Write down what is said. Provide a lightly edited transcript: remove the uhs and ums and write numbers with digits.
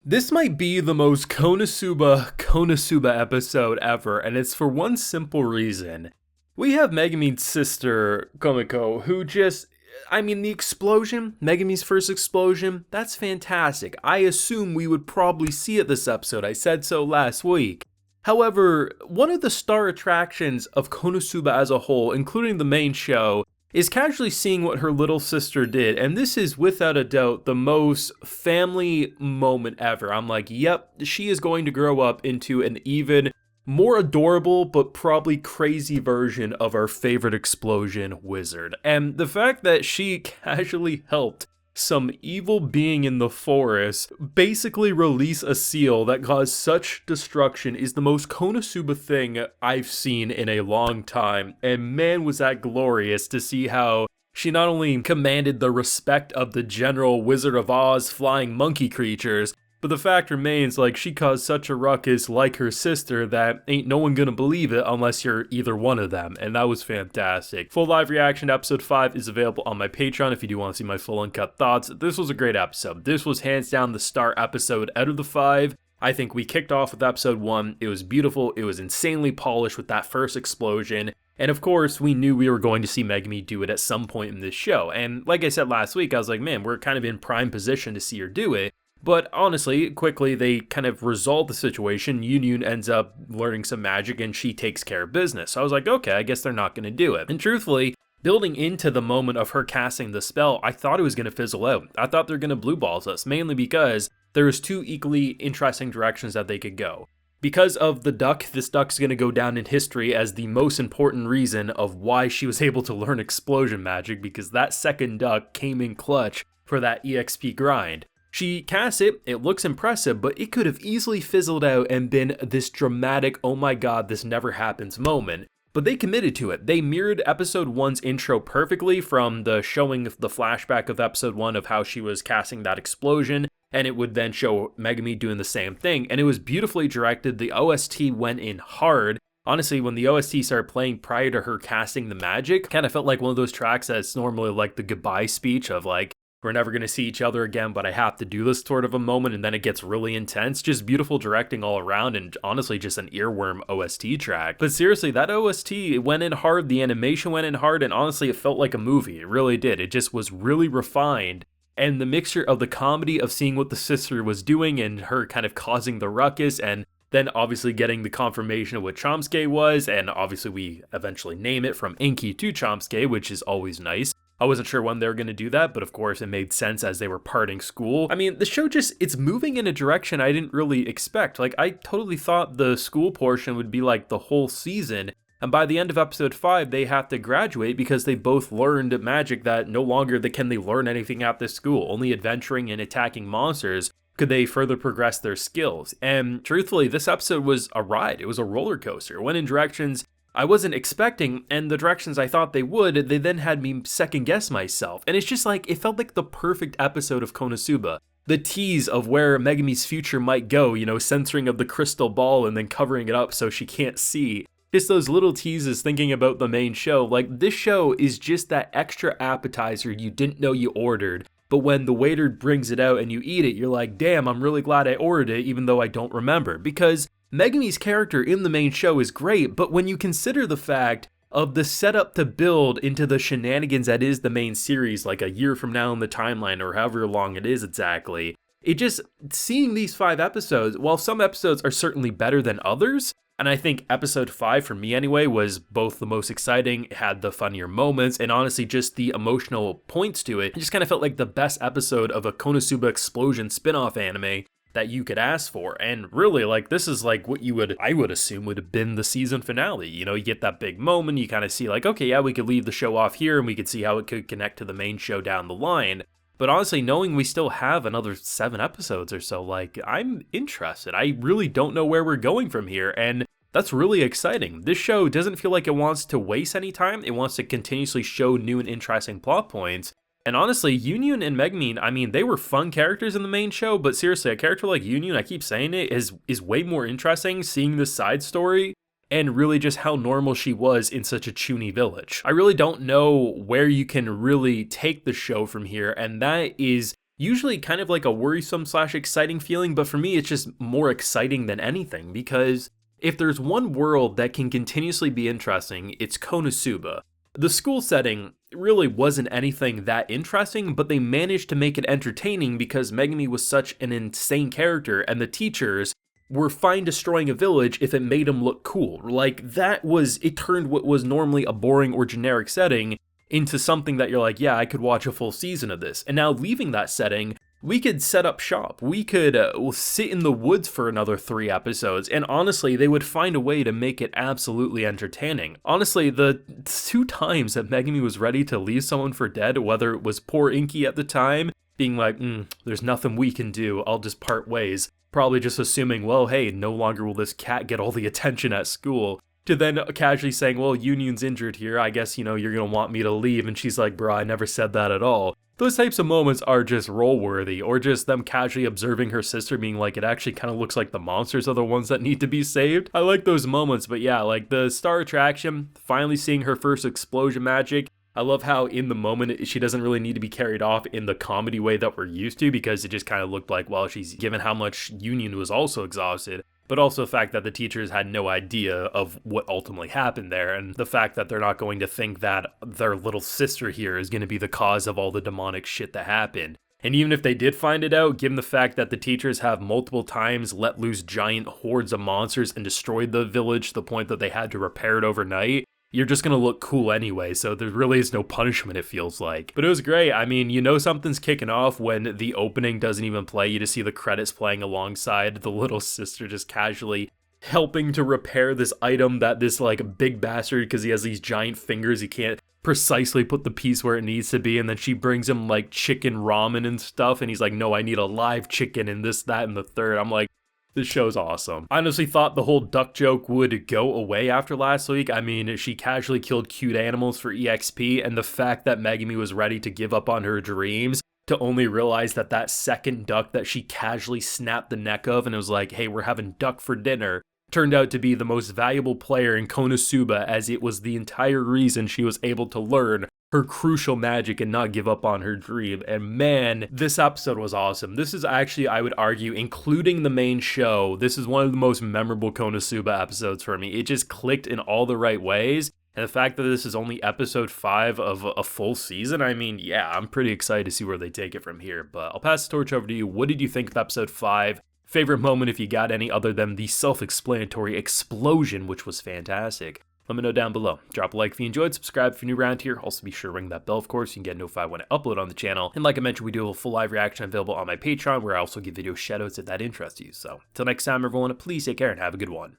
This might be the most Konosuba episode ever, and it's for one simple reason. We have Megumin's sister, Komekko, who the explosion, Megumi's first explosion, that's fantastic. I assume we would probably see it this episode, I said so last week. However, one of the star attractions of Konosuba as a whole, including the main show, is casually seeing what her little sister did, and this is without a doubt the most family moment ever. I'm like, yep, she is going to grow up into an even more adorable but probably crazy version of our favorite explosion wizard. And the fact that she casually helped some evil being in the forest basically release a seal that caused such destruction is the most Konosuba thing I've seen in a long time, and man was that glorious to see how she not only commanded the respect of the general Wizard of Oz flying monkey creatures, but the fact remains, like, she caused such a ruckus like her sister that ain't no one gonna believe it unless you're either one of them, and that was fantastic. Full live reaction to episode 5 is available on my Patreon if you do want to see my full uncut thoughts. This was a great episode. This was hands down the star episode out of the 5. I think we kicked off with episode 1. It was beautiful. It was insanely polished with that first explosion. And of course, we knew we were going to see Megumi do it at some point in this show. And like I said last week, I was like, man, we're kind of in prime position to see her do it. But honestly, quickly, they kind of resolve the situation. Yunyun ends up learning some magic and she takes care of business. So I was like, okay, I guess they're not going to do it. And truthfully, building into the moment of her casting the spell, I thought it was going to fizzle out. I thought they're going to blue balls us, mainly because there was two equally interesting directions that they could go. Because of the duck, this duck's going to go down in history as the most important reason of why she was able to learn explosion magic, because that second duck came in clutch for that EXP grind. She casts it, it looks impressive, but it could have easily fizzled out and been this dramatic, oh my god, this never happens moment. But they committed to it. They mirrored episode 1's intro perfectly, from the showing the flashback of episode 1 of how she was casting that explosion, and it would then show Megumi doing the same thing, and it was beautifully directed. The OST went in hard. Honestly, when the OST started playing prior to her casting the magic, kind of felt like one of those tracks that's normally like the goodbye speech of like, we're never going to see each other again, but I have to do this sort of a moment, and then it gets really intense. Just beautiful directing all around, and honestly just an earworm OST track. But seriously, that OST went in hard, the animation went in hard, and honestly it felt like a movie. It really did. It just was really refined. And the mixture of the comedy of seeing what the sister was doing and her kind of causing the ruckus, and then obviously getting the confirmation of what Chomsky was, and obviously we eventually name it from Inky to Chomsky, which is always nice. I wasn't sure when they were going to do that, but of course it made sense as they were parting school. I mean, the show it's moving in a direction I didn't really expect. Like, I totally thought the school portion would be like the whole season, and by the end of episode 5, they have to graduate because they both learned magic that no longer can they learn anything at this school. Only adventuring and attacking monsters could they further progress their skills. And truthfully, this episode was a ride. It was a roller coaster. It went in directions I wasn't expecting, and the directions I thought they would, they then had me second guess myself. And it's just like, it felt like the perfect episode of Konosuba. The tease of where Megumi's future might go, censoring of the crystal ball and then covering it up so she can't see. Just those little teases thinking about the main show. Like, this show is just that extra appetizer you didn't know you ordered, but when the waiter brings it out and you eat it, you're like, damn, I'm really glad I ordered it even though I don't remember. Because Megumi's character in the main show is great, but when you consider the fact of the setup to build into the shenanigans that is the main series, like a year from now in the timeline or however long it is exactly, seeing these 5 episodes, while some episodes are certainly better than others, and I think episode 5, for me anyway, was both the most exciting, it had the funnier moments, and honestly just the emotional points to it. It just kind of felt like the best episode of a Konosuba explosion spin-off anime that you could ask for. And really, like, this is like what I would assume would have been the season finale. You get that big moment, you kind of see like, okay, yeah, we could leave the show off here and we could see how it could connect to the main show down the line. But honestly, knowing we still have another 7 episodes or so, like, I'm interested. I really don't know where we're going from here, and that's really exciting. This show doesn't feel like it wants to waste any time. It wants to continuously show new and interesting plot points. And honestly, Yunyun and Megumin, they were fun characters in the main show, but seriously, a character like Yunyun, I keep saying it, is way more interesting seeing this side story and really just how normal she was in such a chuny village. I really don't know where you can really take the show from here, and that is usually kind of like a worrisome / exciting feeling, but for me it's just more exciting than anything, because if there's one world that can continuously be interesting, it's Konosuba. The school setting really wasn't anything that interesting, but they managed to make it entertaining because Megumi was such an insane character, and the teachers were fine destroying a village if it made them look cool. Like, it turned what was normally a boring or generic setting into something that you're like, yeah, I could watch a full season of this. And now leaving that setting, we could set up shop. We could sit in the woods for another 3 episodes, and honestly, they would find a way to make it absolutely entertaining. Honestly, the 2 times that Megumi was ready to leave someone for dead, whether it was poor Inky at the time, being like, there's nothing we can do, I'll just part ways, probably just assuming, well, hey, no longer will this cat get all the attention at school, to then casually saying, well, Union's injured here, I guess, you're gonna want me to leave, and she's like, bro, I never said that at all. Those types of moments are just role-worthy, or just them casually observing her sister being like, it actually kind of looks like the monsters are the ones that need to be saved. I like those moments, but yeah, like the star attraction, finally seeing her first explosion magic. I love how in the moment she doesn't really need to be carried off in the comedy way that we're used to, because it just kind of looked like, well, she's given how much Union was also exhausted, but also the fact that the teachers had no idea of what ultimately happened there, and the fact that they're not going to think that their little sister here is going to be the cause of all the demonic shit that happened. And even if they did find it out, given the fact that the teachers have multiple times let loose giant hordes of monsters and destroyed the village to the point that they had to repair it overnight, you're just gonna look cool anyway, so there really is no punishment, it feels like. But it was great. I mean, something's kicking off when the opening doesn't even play. You just see the credits playing alongside the little sister just casually helping to repair this item that this, like, big bastard, because he has these giant fingers, he can't precisely put the piece where it needs to be, and then she brings him, like, chicken ramen and stuff, and he's like, no, I need a live chicken and this, that, and the third. I'm like, this show's awesome. I honestly thought the whole duck joke would go away after last week. I mean, she casually killed cute animals for EXP, and the fact that Megumi was ready to give up on her dreams to only realize that that second duck that she casually snapped the neck of and it was like, hey, we're having duck for dinner, turned out to be the most valuable player in Konosuba, as it was the entire reason she was able to learn her crucial magic and not give up on her dream. And man, this episode was awesome. This is actually, I would argue, including the main show, this is one of the most memorable Konosuba episodes for me. It just clicked in all the right ways. And the fact that this is only episode 5 of a full season, I mean, yeah, I'm pretty excited to see where they take it from here. But I'll pass the torch over to you. What did you think of episode 5? Favorite moment, if you got any, other than the self-explanatory explosion, which was fantastic. Let me know down below. Drop a like if you enjoyed, subscribe if you're new around here. Also be sure to ring that bell, of course. You can get notified when I upload on the channel. And like I mentioned, we do have a full live reaction available on my Patreon, where I also give video shoutouts if that interests you. So, until next time, everyone, please take care and have a good one.